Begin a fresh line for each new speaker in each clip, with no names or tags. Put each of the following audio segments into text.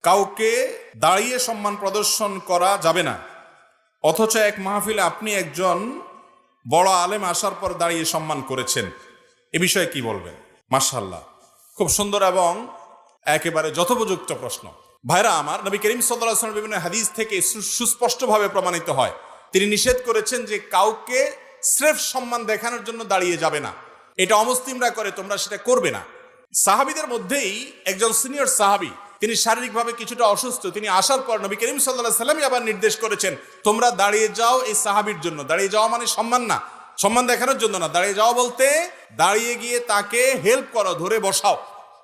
কাউকে দাঁড়িয়ে সম্মান প্রদর্শন করা যাবে না, অথচ এক মাহফিলে আপনি একজন বড় আলেম আসার পর দাঁড়িয়ে সম্মান করেছেন, এ বিষয়ে কি বলবেন? মাশাআল্লাহ, খুব সুন্দর এবং একেবারে যথোপযুক্ত প্রশ্ন। ভাইরা আমার, নবী করিম সাল্লাল্লাহু আলাইহি ওয়াসাল্লাম বিভিন্ন হাদিস থেকে সুস্পষ্টভাবে প্রমাণিত হয়, তিনি নিষেধ করেছেন যে কাউকে স্রেফ সম্মান দেখানোর জন্য দাঁড়িয়ে যাবে না। এটা অমুসলিমরা করে, তোমরা সেটা করবে না। সাহাবীদের মধ্যেই একজন সিনিয়র সাহাবী, তিনি শারীরিকভাবে কিছুটা অসুস্থ, তিনি আসার পর নবী করিম সাল্লাল্লাহু আলাইহি ওয়াসাল্লাম আবার নির্দেশ করেছেন, তোমরা দাঁড়িয়ে যাও এই সাহাবীর জন্য। দাঁড়িয়ে যাওয়া মানে সম্মান না, সম্মান দেখানোর জন্য না। দাঁড়িয়ে যাওয়া বলতে দাঁড়িয়ে গিয়ে তাকে হেল্প করো, ধরে বসাও।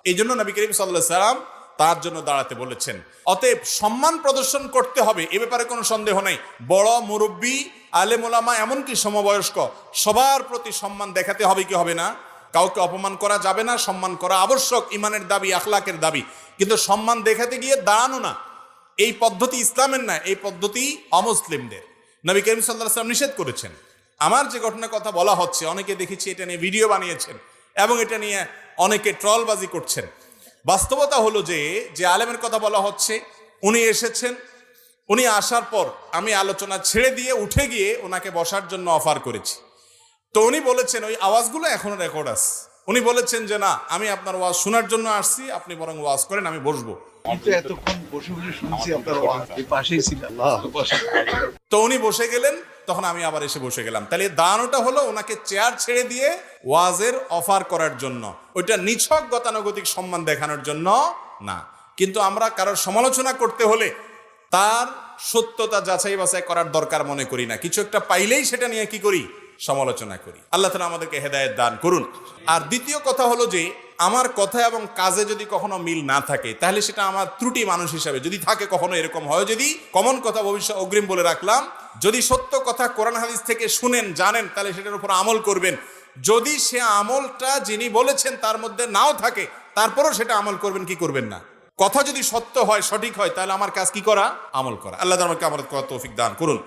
এই জন্য নবী করিম সাল্লাল্লাহু আলাইহি ওয়াসাল্লাম তার জন্য দাঁড়াতে বলেছেন। অতএব সম্মান প্রদর্শন করতে হবে, এ ব্যাপারে কোনো সন্দেহ নেই। বড় মুরব্বী, আলেম ওলামা, এমনকি সমবয়স্ক, সবার প্রতি সম্মান দেখাতে হবে কি হবে না? কাউকে অপমান করা যাবে না, সম্মান করা আবশ্যক, ইমানের দাবি, আখলাকের দাবি। কিন্তু সম্মান দেখাতে গিয়ে দাঁড়ানো না, এই পদ্ধতি ইসলামের না, এই পদ্ধতি অমুসলিমদের। নবী করিম সাল্লাল্লাহু আলাইহি ওয়াসাল্লাম নিষেধ করেছেন। আমার যে ঘটনার কথা বলা হচ্ছে, অনেকে দেখেছি এটা নিয়ে ভিডিও বানিয়েছেন এবং এটা নিয়ে অনেকে ট্রলবাজি করছেন। বাস্তবতা হলো যে আলেমের কথা বলা হচ্ছে, উনি এসেছেন, উনি আসার পর আমি আলোচনা ছেড়ে দিয়ে উঠে গিয়ে ওনাকে বসার জন্য অফার করেছি। তো উনি বলেছেন, ওই আওয়াজগুলো এখনো রেকর্ড আছে, উনি বলেছেন যে না, আমি আপনার ওয়াজ শোনার জন্য আসছি, আপনি বরং ওয়াজ করেন, আমি বসবো।
এতক্ষণ বসে বসে শুনছি আপনার ওয়াজ, এই পাশেই ছিলাম।
তো উনি বসে গেলেন, তখন আমি আবার এসে বসে গেলাম। তাহলে দাঁড়ানোটা হলো ওনাকে চেয়ার ছেড়ে দিয়ে ওয়াজের অফার করার জন্য, ওইটা নিছক গতানুগতিক সম্মান দেখানোর জন্য না। কিন্তু আমরা কারোর সমালোচনা করতে হলে তার সত্যতা যাচাই বাছাই করার দরকার মনে করি না। কিছু একটা পাইলেই সেটা নিয়ে কি করি? সমালোচনা করি। আল্লাহ তাআলা আমাদেরকে হেদায়েত দান করুন। আর দ্বিতীয় কথা হলো যে আমার কথা এবং কাজে যদি কখনো মিল না থাকে, তাহলে সেটা আমার ত্রুটি মানুষ হিসাবে যদি থাকে, কখনো এরকম হয়, যদি কমন কথা ভবিষ্যৎ অগ্রিম বলে রাখলাম, যদি সত্য কথা কোরআন হাদিস থেকে শুনেন, জানেন, তাহলে সেটার উপর আমল করবেন। যদি সে আমলটা যিনি বলেছেন তার মধ্যে নাও থাকে, তারপরও সেটা আমল করবেন কি করবেন না। কথা যদি সত্য হয়, সঠিক হয়, তাহলে আমার কাজ কি করা? আমল করা। আল্লাহ আমাদেরকে আমল করার তৌফিক দান করুন।